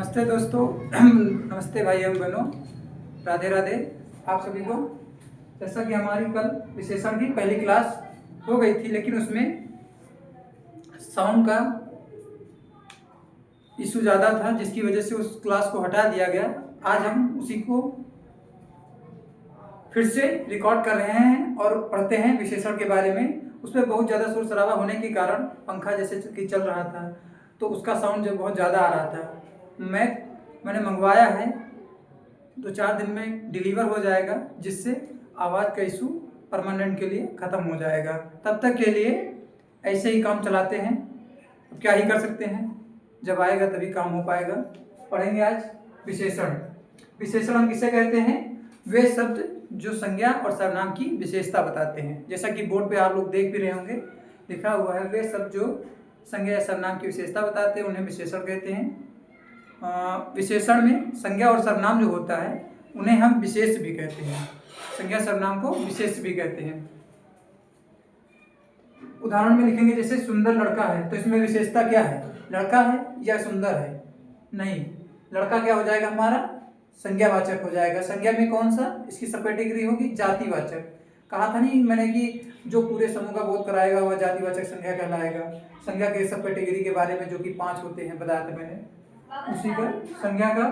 नमस्ते दोस्तों। नमस्ते भाई एवं बहनों, राधे राधे आप सभी को। जैसा कि हमारी कल विशेषण की पहली क्लास हो गई थी, लेकिन उसमें साउंड का इशू ज़्यादा था, जिसकी वजह से उस क्लास को हटा दिया गया। आज हम उसी को फिर से रिकॉर्ड कर रहे हैं और पढ़ते हैं विशेषण के बारे में। उसमें बहुत ज़्यादा शोर शराबा होने के कारण पंखा जैसे कि चल रहा था, तो उसका साउंड जो बहुत ज़्यादा आ रहा था। मैंने मंगवाया है, 2-4 दिन में डिलीवर हो जाएगा, जिससे आवाज़ का इशू परमानेंट के लिए ख़त्म हो जाएगा। तब तक के लिए ऐसे ही काम चलाते हैं। अब क्या ही कर सकते हैं, जब आएगा तभी काम हो पाएगा। पढ़ेंगे आज विशेषण। विशेषण हम किसे कहते हैं? वे शब्द जो संज्ञा और सर्वनाम की विशेषता बताते हैं। जैसा कि बोर्ड पे आप लोग देख भी रहे होंगे, लिखा हुआ है वे शब्द जो संज्ञा या सर्वनाम की विशेषता बताते हैं उन्हें विशेषण कहते हैं। विशेषण में संज्ञा और सर्वनाम जो होता है उन्हें हम विशेष भी कहते हैं। संज्ञा सर्वनाम को विशेष भी कहते हैं। उदाहरण में लिखेंगे, जैसे सुंदर लड़का है, तो इसमें विशेषता क्या है? लड़का है या सुंदर है? नहीं, लड़का क्या हो जाएगा हमारा? संज्ञावाचक हो जाएगा। संज्ञा में कौन सा? इसकी सब डिग्री होगी जातिवाचक। कहा था नहीं मैंने कि जो पूरे समूह का बोध कराएगा वह जातिवाचक संज्ञा कहलाएगा। संज्ञा के सब डिग्री के बारे में जो कि 5 होते हैं बताया था मैंने, उसी का संज्ञा का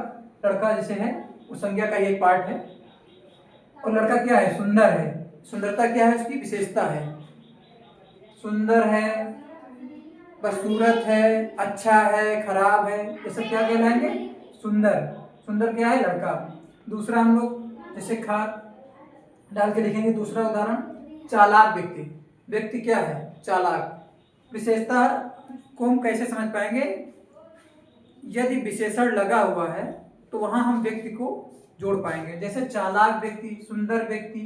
लड़का जैसे है उस संज्ञा का एक पार्ट है। और लड़का क्या है? सुंदर है। सुंदरता क्या है? उसकी विशेषता है। सुंदर है, बदसूरत है, अच्छा है, खराब है, ये सब क्या कहलाएंगे? सुंदर। सुंदर क्या है? लड़का। दूसरा हम लोग जैसे खाद डाल के लिखेंगे। दूसरा उदाहरण, चालाक व्यक्ति। व्यक्ति क्या है? चालाक। विशेषता को हम कैसे समझ पाएंगे? यदि विशेषण लगा हुआ है तो वहां हम व्यक्ति को जोड़ पाएंगे। जैसे चालाक व्यक्ति, सुंदर व्यक्ति,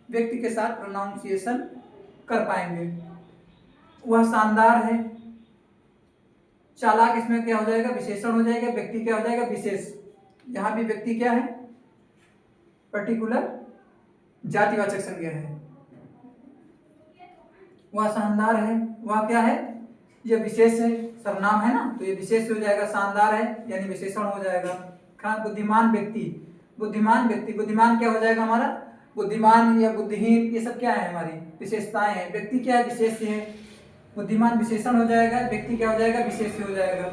व्यक्ति के साथ प्रोनाउंसिएशन कर पाएंगे। वह शानदार है। चालाक इसमें क्या हो जाएगा? विशेषण हो जाएगा। व्यक्ति क्या हो जाएगा? विशेष। यहाँ भी व्यक्ति क्या है? पर्टिकुलर जातिवाचक संज्ञा है। वह शानदार है, वह क्या है? यह विशेष है, सर्वनाम है ना, तो ये विशेष हो जाएगा। शानदार है यानी विशेषण हो जाएगा। बुद्धिमान व्यक्ति, बुद्धिमान व्यक्ति, बुद्धिमान क्या हो जाएगा हमारा? बुद्धिमान या बुद्धिहीन, ये सब क्या है? हमारी विशेषताएं हैं। व्यक्ति क्या है? विशेष है। बुद्धिमान विशेषण हो जाएगा, व्यक्ति क्या हो जाएगा? विशेष हो जाएगा।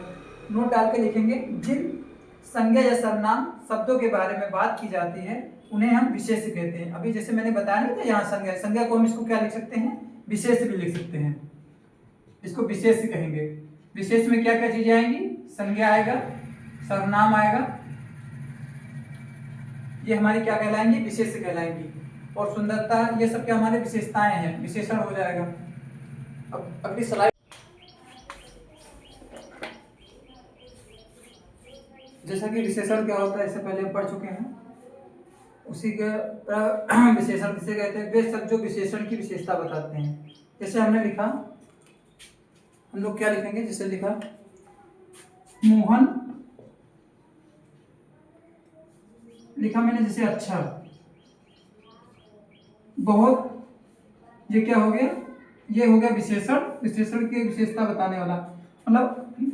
नोट डाल के लिखेंगे, जिन संज्ञा या सर्वनाम शब्दों के बारे में बात की जाती है उन्हें हम विशेष कहते हैं। अभी जैसे मैंने बताया नहीं था, यहाँ संज्ञा, संज्ञा को हम इसको क्या लिख सकते हैं? विशेष भी लिख सकते हैं। इसको विशेष कहेंगे। विशेष में क्या क्या चीजें आएंगी? संज्ञा आएगा, सर्वनाम आएगा, ये हमारी क्या कहलाएंगी? विशेष कहलाएंगी। और सुंदरता, ये सब क्या हमारे विशेषताएं हैं, विशेषण हो जाएगा। अब अगली स्लाइड। जैसा कि विशेषण क्या होता है इससे पहले हम पढ़ चुके हैं, उसी के विशेषण किसे कहते हैं? वे सब जो विशेषण की विशेषता बताते हैं। जैसे हमने लिखा, हम लोग क्या लिखेंगे? जैसे लिखा मोहन, लिखा मैंने जैसे अच्छा, बहुत, ये क्या हो गया? ये हो गया विशेषण। विशेषण की विशेषता बताने वाला, मतलब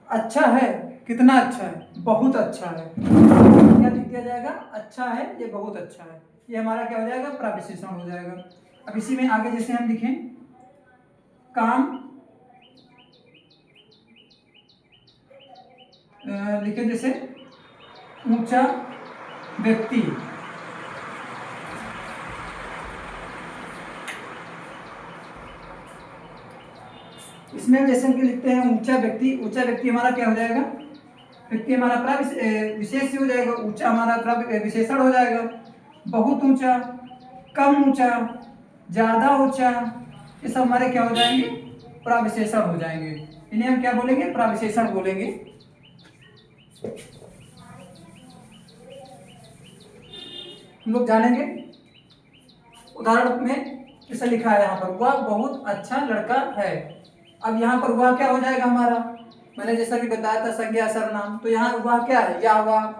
अच्छा है, कितना अच्छा है? बहुत अच्छा है। क्या लिख दिया जाएगा? अच्छा है, ये बहुत अच्छा है। ये हमारा क्या हो जाएगा? प्रविशेषण हो जाएगा। अब इसी में आगे जैसे हम लिखें काम, लिखे जैसे ऊंचा व्यक्ति, इसमें जैसे कि लिखते हैं ऊंचा व्यक्ति। ऊंचा व्यक्ति हमारा क्या हो जाएगा? व्यक्ति हमारा विशेष हो जाएगा। ऊंचा हमारा विशेषण हो जाएगा। बहुत ऊंचा, कम ऊंचा, ज्यादा ऊंचा, ये सब हमारे क्या हो जाएंगे? प्रविशेषण हो जाएंगे। इन्हें हम क्या बोलेंगे? प्रविशेषण बोलेंगे। हम लोग जानेंगे। उदाहरण में जैसे लिखा है यहाँ पर, वह बहुत अच्छा लड़का है। अब यहाँ पर वह क्या हो जाएगा हमारा? मैंने जैसा कि बताया था संज्ञा सर्वनाम, तो यहाँ वह क्या है? या वह,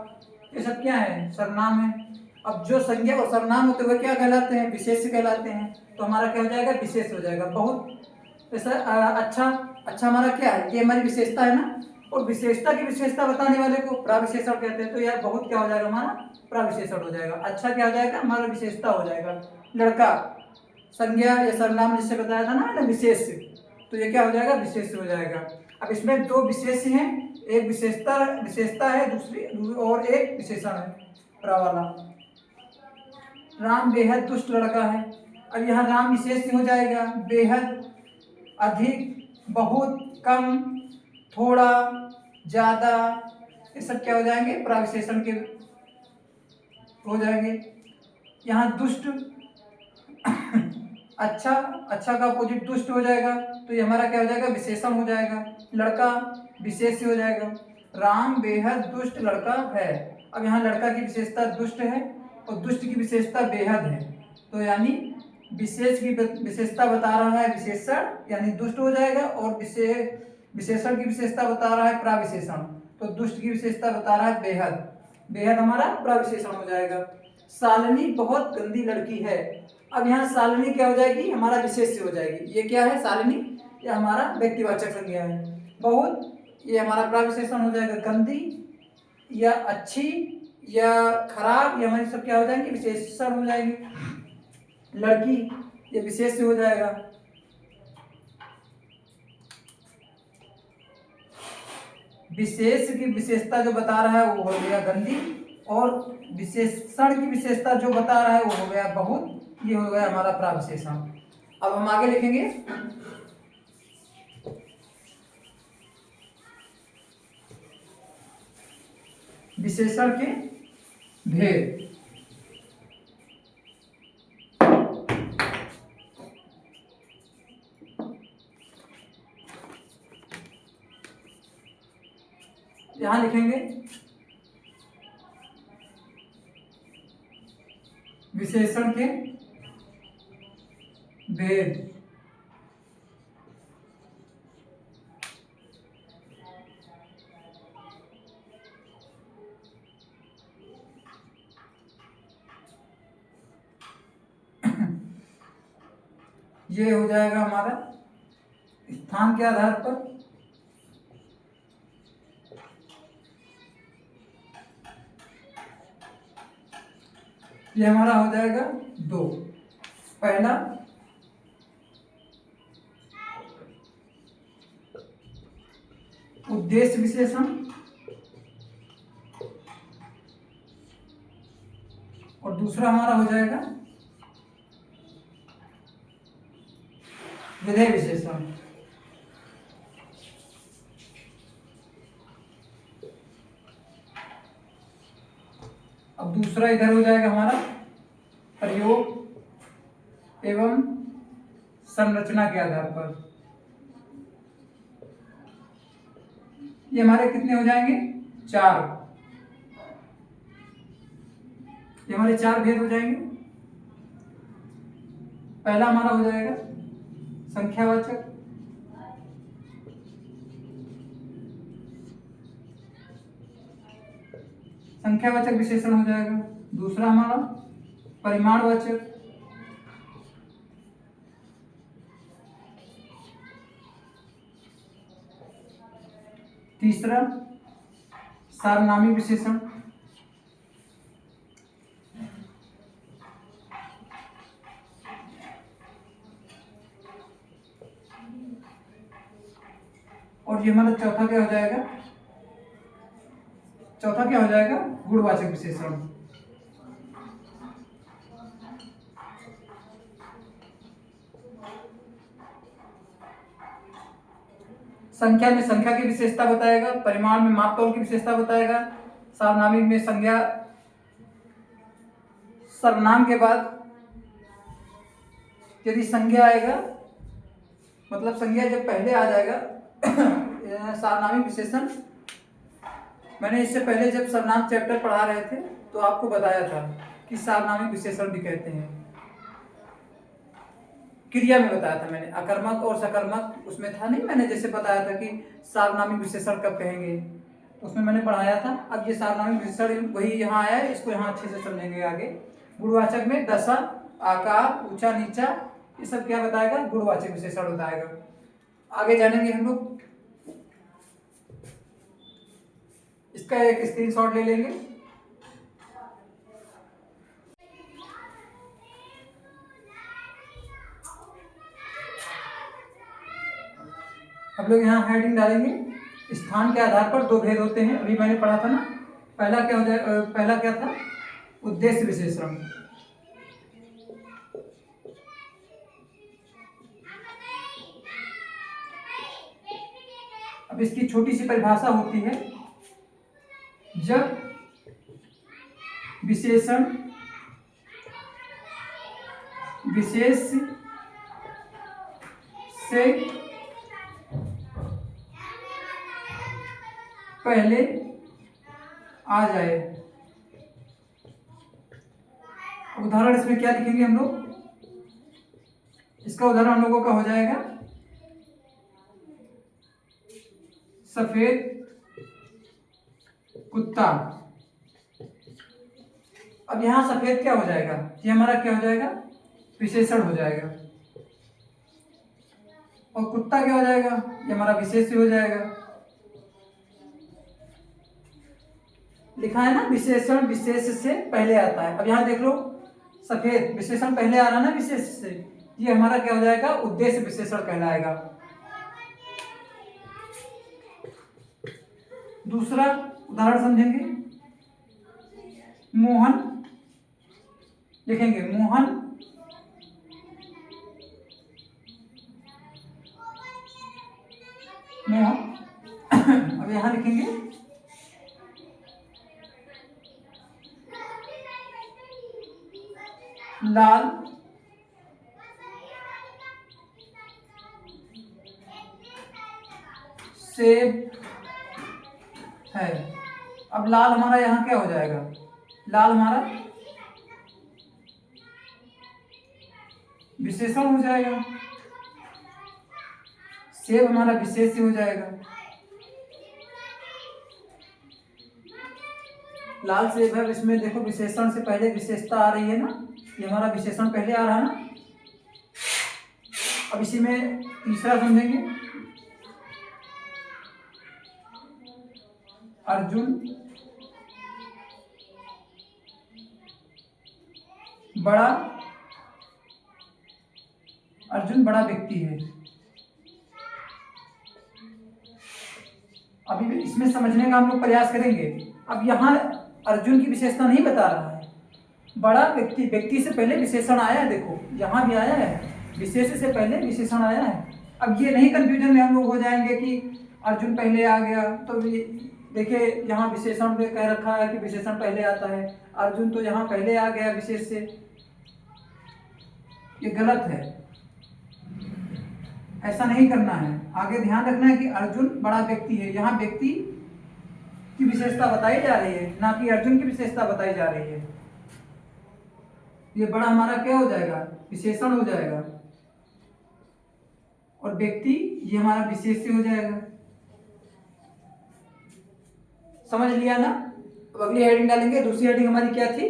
ये सब क्या है? सर्वनाम है। अब जो संज्ञा और सर्वनाम होते हुए क्या कहलाते हैं? विशेष कहलाते हैं। तो हमारा क्या हो जाएगा? विशेष हो जाएगा। बहुत, जैसा अच्छा, अच्छा हमारा क्या है? ये हमारी विशेषता है ना, और विशेषता की विशेषता बताने वाले को प्रविशेषण कहते हैं। तो यह बहुत क्या हो जाएगा हमारा प्रविशेषण हो जाएगा। अच्छा क्या हो जाएगा हमारा विशेषता हो जाएगा। लड़का संज्ञा या सर्वनाम जिससे बताया था ना विशेष, तो ये क्या हो जाएगा विशेष हो जाएगा। अब इसमें दो विशेष हैं, एक विशेषता है दूसरी और एक विशेषण है प्रा वाला। राम बेहद दुष्ट लड़का है। अब यहाँ राम विशेष हो जाएगा, बेहद, अधिक, बहुत, कम, थोड़ा, ज्यादा, ये सब क्या हो जाएंगे प्रविशेषण के हो जाएंगे। यहाँ दुष्ट अच्छा, अच्छा का अपोजिट दुष्ट हो जाएगा, तो ये हमारा क्या हो जाएगा विशेषण हो जाएगा। लड़का विशेष हो जाएगा। राम बेहद दुष्ट लड़का है। अब यहाँ लड़का की विशेषता दुष्ट है और दुष्ट की विशेषता बेहद है, तो यानी विशेष की विशेषता बता रहा है विशेषण यानी दुष्ट हो जाएगा, और विशेषण की विशेषता बता रहा है प्रविशेषण, तो दुष्ट की विशेषता बता रहा है बेहद, बेहद हमारा प्रविशेषण हो जाएगा। शालिनी बहुत गंदी लड़की है। अब यहाँ शालिनी क्या हो जाएगी हमारा विशेष हो जाएगी। ये क्या है शालिनी, ये हमारा व्यक्तिवाचक संज्ञा है। बहुत, ये हमारा प्रविशेषण हो जाएगा। गंदी या अच्छी या खराब, ये हमारी सब क्या हो जाएंगे विशेषण हो जाएंगे। लड़की ये विशेष हो जाएगा। विशेष की विशेषता जो बता रहा है वो हो गया गंदी, और विशेषण की विशेषता जो बता रहा है वो हो गया बहुत, ये हो गया हमारा प्रविशेषण। अब हम आगे लिखेंगे विशेषण के भेद। यहां लिखेंगे विशेषण के भेद। ये हो जाएगा हमारा स्थान के आधार पर, ये हमारा हो जाएगा दो। पहला उद्देश्य विशेषण और दूसरा हमारा हो जाएगा विधेय विशेषण। अब दूसरा इधर हो जाएगा हमारा प्रयोग एवं संरचना के आधार पर। ये हमारे कितने हो जाएंगे चार, ये हमारे चार भेद हो जाएंगे। पहला हमारा हो जाएगा संख्यावाचक, संख्यावाचक विशेषण हो जाएगा। दूसरा हमारा परिमाणवाचक, तीसरा सार्वनामिक विशेषण, और ये हमारा चौथा क्या हो जाएगा, चौथा क्या हो जाएगा गुणवाचक विशेषण। संख्या में संख्या की विशेषता बताएगा, परिमाण में मापतोल की विशेषता बताएगा, सार्वनामिक में संज्ञा सर्वनाम के बाद यदि संज्ञा आएगा मतलब संज्ञा जब पहले आ जाएगा सार्वनामिक विशेषण। मैंने इससे पहले जब सर्वनाम चैप्टर पढ़ा रहे थे तो आपको बताया था कि सार्वनामिक विशेषण भी कहते हैं। क्रिया में बताया था मैंने, अकर्मक और सकर्मक उसमें था नहीं, मैंने जैसे बताया था कि सार्वनामिक विशेषण कब कहेंगे, उसमें मैंने पढ़ाया था। अब ये सार्वनामिक विशेषण वही यहाँ आया है, इसको यहाँ अच्छे से समझेंगे आगे। गुणवाचक में दशा, आकार, ऊंचा नीचा, ये सब क्या बताएगा गुणवाचक विशेषण बताएगा। आगे जानेंगे हम लोग। इसका एक स्क्रीनशॉट ले लेंगे। अब लोग यहाँ हेडिंग डालेंगे। स्थान के आधार पर दो भेद होते हैं, अभी मैंने पढ़ा था ना। पहला क्या हो जाए, पहला क्या था, उद्देश्य विशेषण। अब इसकी छोटी सी परिभाषा होती है, जब विशेषण विशेष से पहले आ जाए। उदाहरण इसमें क्या लिखेंगे हम लोग, इसका उदाहरण हम लोगों का हो जाएगा सफेद कुत्ता। अब यहां सफेद क्या हो जाएगा, ये हमारा क्या हो जाएगा, विशेषण हो जाएगा। और कुत्ता क्या हो जाएगा, ये हमारा विशेष्य हो जाएगा। लिखा है ना, विशेषण विशेष से पहले आता है। अब यहां देख लो, सफेद विशेषण पहले आ रहा ना विशेष से, ये हमारा क्या हो जाएगा, उद्देश्य विशेषण कहलाएगा। दूसरा उदाहरण समझेंगे, मोहन लिखेंगे, मोहन मोहन अब यहां लिखेंगे लाल सेब है। अब लाल हमारा यहाँ क्या हो जाएगा, लाल हमारा विशेषण हो जाएगा, सेब हमारा विशेष्य हो जाएगा। लाल सेब है, इसमें देखो विशेषण से पहले विशेषता आ रही है ना, ये हमारा विशेषण पहले आ रहा है ना। अब इसी में तीसरा समझेंगे, अर्जुन बड़ा, अर्जुन बड़ा व्यक्ति है। अभी इसमें समझने का हम लोग प्रयास करेंगे। अब यहाँ अर्जुन की विशेषता नहीं बता रहा है, बड़ा व्यक्ति, व्यक्ति से पहले विशेषण आया है, देखो यहाँ भी आया है, विशेष से पहले विशेषण आया है। अब ये नहीं कंफ्यूजन में हम लोग हो जाएंगे कि अर्जुन पहले आ गया, तो देखिए यहाँ विशेषण में कह रखा है कि विशेषण पहले आता है, अर्जुन तो यहाँ पहले आ गया विशेष से, ये गलत है, ऐसा नहीं करना है। आगे ध्यान रखना है कि अर्जुन बड़ा व्यक्ति है, यहाँ व्यक्ति की विशेषता बताई जा रही है, ना कि अर्जुन की विशेषता बताई जा रही है। ये बड़ा हमारा क्या हो जाएगा, विशेषण हो जाएगा, और व्यक्ति ये हमारा विशेष्य हो जाएगा। समझ लिया ना। अब अगली हेडिंग डालेंगे। दूसरी हेडिंग हमारी क्या थी,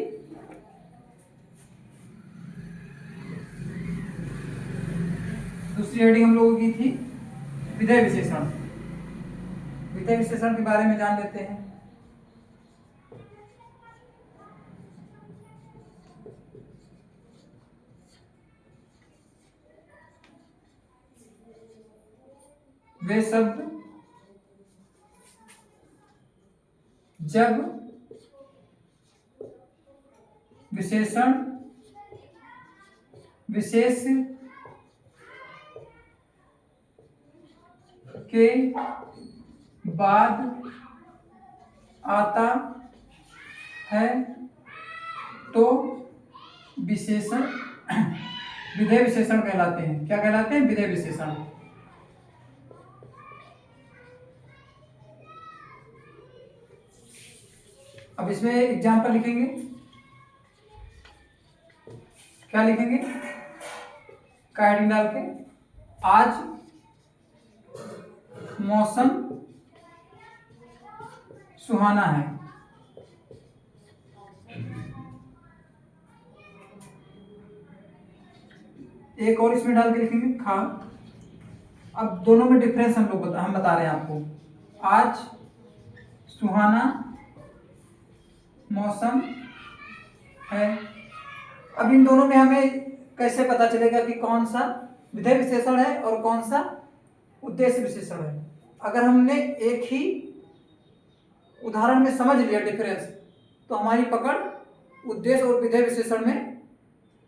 दूसरी हेडिंग हम लोगों की थी विधेय विशेषण। विधेय विशेषण के बारे में जान लेते हैं। वे शब्द जब विशेषण विशेष के बाद आता है तो विशेषण विधेय विशेषण कहलाते हैं। क्या कहलाते हैं, विधेय विशेषण। अब इसमें एग्जाम्पल लिखेंगे, क्या लिखेंगे, कार्डिंग डाल के, आज मौसम सुहाना है। एक और इसमें डाल के लिखेंगे खा। अब दोनों में डिफरेंस हम बता रहे हैं आपको। आज सुहाना मौसम है। अब इन दोनों में हमें कैसे पता चलेगा कि कौन सा विधेय विशेषण है और कौन सा उद्देश्य विशेषण है? अगर हमने एक ही उदाहरण में समझ लिया डिफरेंस, तो हमारी पकड़ उद्देश्य और विधेय विशेषण में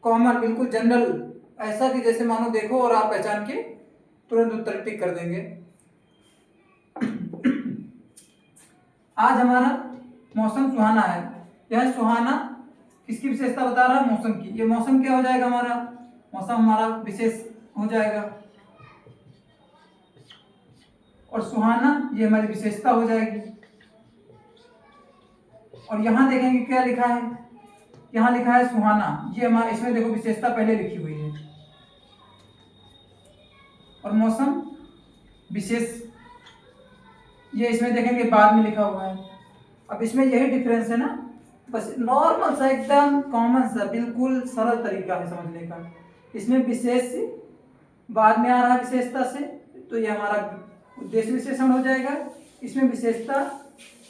कॉमन, बिल्कुल जनरल, ऐसा कि जैसे मानो देखो और आप पहचान के तुरंत उत्तर टिक कर देंगे। आज हमारा मौसम सुहाना है। यह सुहाना किसकी विशेषता बता रहा है? मौसम की। ये मौसम क्या हो जाएगा? हमारा मौसम हमारा विशेष हो जाएगा, और सुहाना ये हमारी विशेषता हो जाएगी। और यहां देखेंगे क्या लिखा है, यहां लिखा है सुहाना, ये हमारा, इसमें देखो विशेषता पहले लिखी हुई है, और मौसम विशेष ये इसमें देखेंगे बाद में लिखा हुआ है। अब इसमें यही डिफरेंस है ना, बस नॉर्मल सा एकदम कॉमन सा बिल्कुल सरल तरीका है समझने का। इसमें विशेष बाद में आ रहा है विशेषता से, तो ये हमारा उद्देश्य विशेषण हो जाएगा। इसमें विशेषता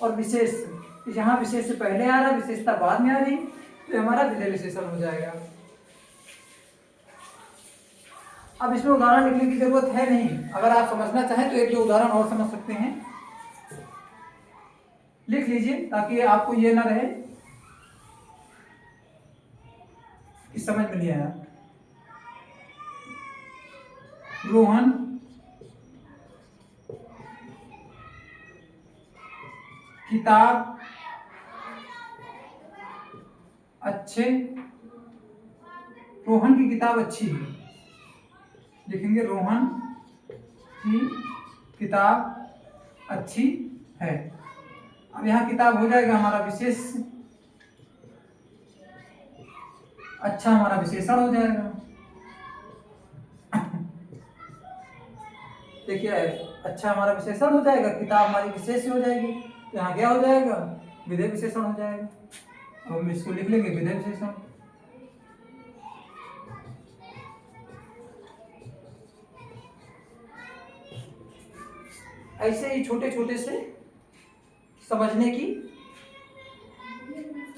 और विशेष, यहाँ विशेष से पहले आ रहा है, विशेषता बाद में आ रही, तो हमारा विधेय विशेषण हो जाएगा। अब इसमें उदाहरण लिखने की जरूरत है नहीं, अगर आप समझना चाहें तो एक दो उदाहरण और समझ सकते हैं, लिख लीजिए ताकि आपको ये ना रहे कि समझ में नहीं आया। रोहन किताब अच्छे, रोहन की किताब अच्छी है, लिखेंगे रोहन की किताब अच्छी है। अब यहाँ किताब हो जाएगा हमारा विशेष, अच्छा हमारा विशेषण हो जाएगा। देखिए अच्छा हमारा विशेषण हो जाएगा, किताब हमारी विशेष हो जाएगी, तो यहाँ क्या हो जाएगा? विधेय विशेषण हो जाएगा। अब हम इसको लिख लेंगे विधेय विशेषण। ऐसे ही छोटे छोटे से समझने की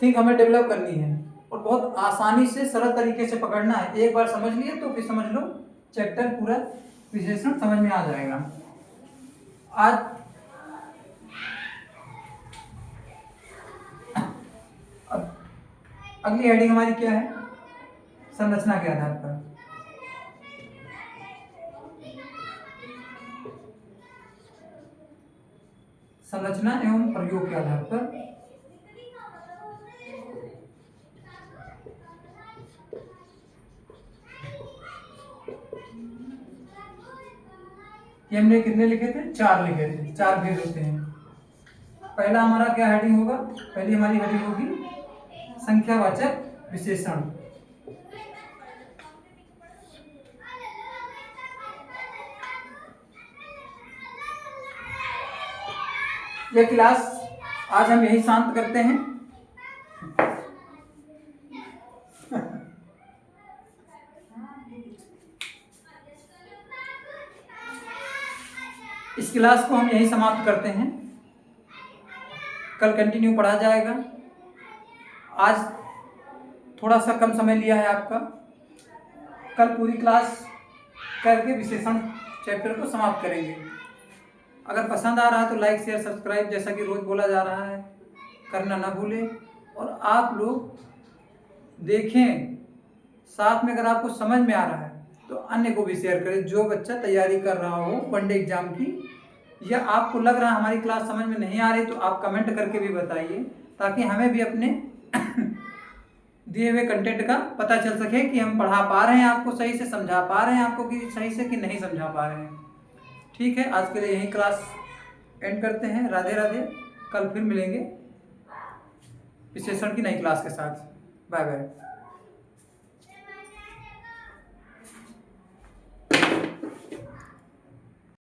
थिंक हमें डेवलप करनी है, और बहुत आसानी से सरल तरीके से पकड़ना है। एक बार समझ लिए तो फिर समझ लो चैप्टर पूरा विशेषण समझ में आ जाएगा। आज अब अगली हेडिंग हमारी क्या है? संरचना के आधार पर। संरचना एवं प्रयोग के आधार पर ये हमने कितने लिखे थे? 4 लिखे थे, 4 भेद होते हैं। पहला हमारा क्या हेडिंग होगा? पहली हमारी हेडिंग होगी संख्यावाचक विशेषण। यह क्लास आज हम यही शांत करते हैं। इस क्लास को हम यही समाप्त करते हैं, कल कंटिन्यू पढ़ा जाएगा। आज थोड़ा सा कम समय लिया है आपका, कल पूरी क्लास करके विशेषण चैप्टर को समाप्त करेंगे। अगर पसंद आ रहा है तो लाइक शेयर सब्सक्राइब, जैसा कि रोज बोला जा रहा है, करना ना भूलें। और आप लोग देखें, साथ में अगर आपको समझ में आ रहा है तो अन्य को भी शेयर करें। जो बच्चा तैयारी कर रहा हो वनडे एग्जाम की, या आपको लग रहा है हमारी क्लास समझ में नहीं आ रही, तो आप कमेंट करके भी बताइए, ताकि हमें भी अपने दिए हुए कंटेंट का पता चल सके कि हम पढ़ा पा रहे हैं आपको सही से, समझा पा रहे हैं आपको कि सही से, कि नहीं समझा पा रहे हैं। ठीक है, आज के लिए यही क्लास एंड करते हैं। राधे राधे, कल फिर मिलेंगे विशेषण की नई क्लास के साथ। Bye bye.